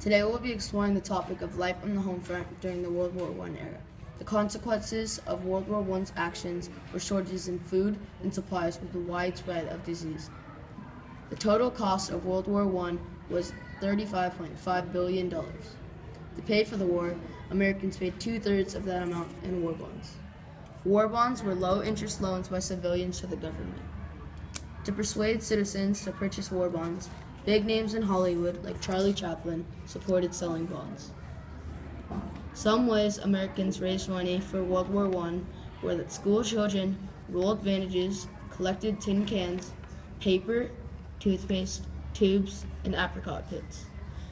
Today we'll be exploring the topic of life on the home front during the World War I era, the consequences of World War I's actions were shortages in food and supplies with the widespread of disease. The total cost of World War I was $35.5 billion. To pay for the war, Americans paid two-thirds of that amount in war bonds. War bonds were low-interest loans by civilians to the government. To persuade citizens to purchase war bonds, big names in Hollywood, like Charlie Chaplin, supported selling bonds. Some ways Americans raised money for World War I were that school children rolled bandages, collected tin cans, paper, toothpaste, tubes, and apricot pits.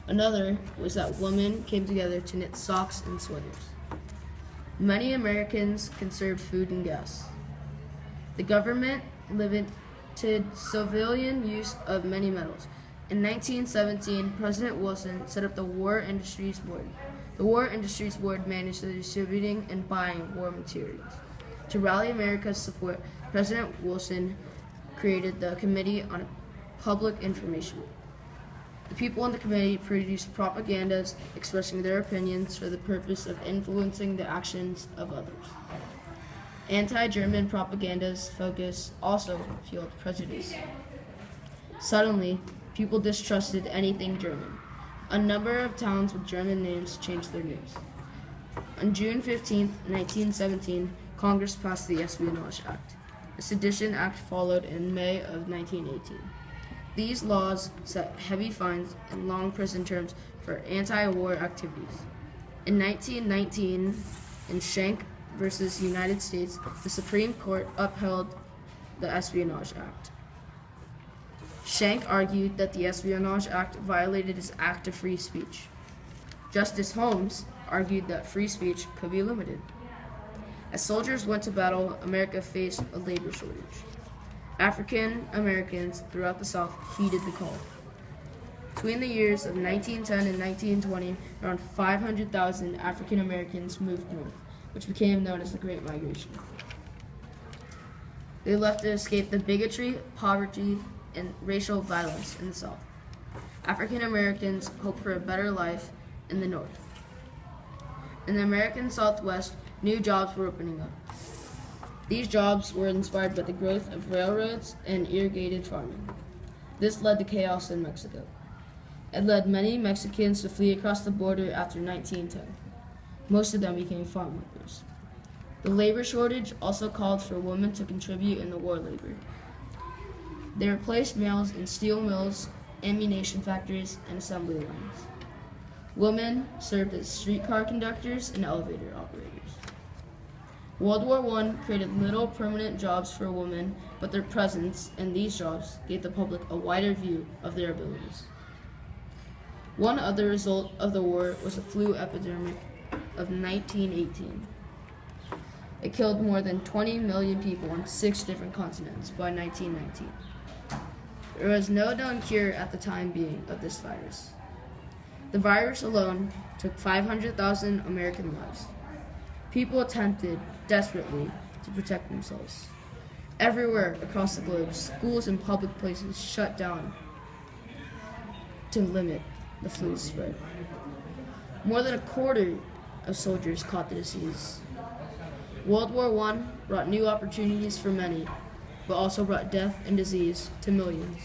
Another was that women came together to knit socks and sweaters. Many Americans conserved food and gas. The government limited civilian use of many metals. In 1917, President Wilson set up the War Industries Board. The War Industries Board managed the distributing and buying war materials. To rally America's support, President Wilson created the Committee on Public Information. The people in the committee produced propagandas expressing their opinions for the purpose of influencing the actions of others. Anti-German propaganda's focus also fueled prejudice. Suddenly, people distrusted anything German. A number of towns with German names changed their names. On June 15, 1917, Congress passed the Espionage Act. A Sedition Act followed in May of 1918. These laws set heavy fines and long prison terms for anti-war activities. In 1919, in Schenck versus United States, the Supreme Court upheld the Espionage Act. Schenck argued that the Espionage Act violated his act of free speech. Justice Holmes argued that free speech could be limited. As soldiers went to battle, America faced a labor shortage. African Americans throughout the South heeded the call. Between the years of 1910 and 1920, around 500,000 African Americans moved north, which became known as the Great Migration. They left to escape the bigotry, poverty, and racial violence in the South. African Americans hoped for a better life in the North. In the American Southwest, new jobs were opening up. These jobs were inspired by the growth of railroads and irrigated farming. This led to chaos in Mexico. It led many Mexicans to flee across the border after 1910. Most of them became farm workers. The labor shortage also called for women to contribute in the war labor. They replaced males in steel mills, ammunition factories, and assembly lines. Women served as streetcar conductors and elevator operators. World War I created little permanent jobs for women, but their presence in these jobs gave the public a wider view of their abilities. One other result of the war was the flu epidemic of 1918. It killed more than 20 million people on 6 different continents by 1919. There was no known cure at the time being of this virus. The virus alone took 500,000 American lives. People attempted desperately to protect themselves. Everywhere across the globe, schools and public places shut down to limit the flu's spread. More than a quarter of soldiers caught the disease. World War I brought new opportunities for many, but also brought death and disease to millions.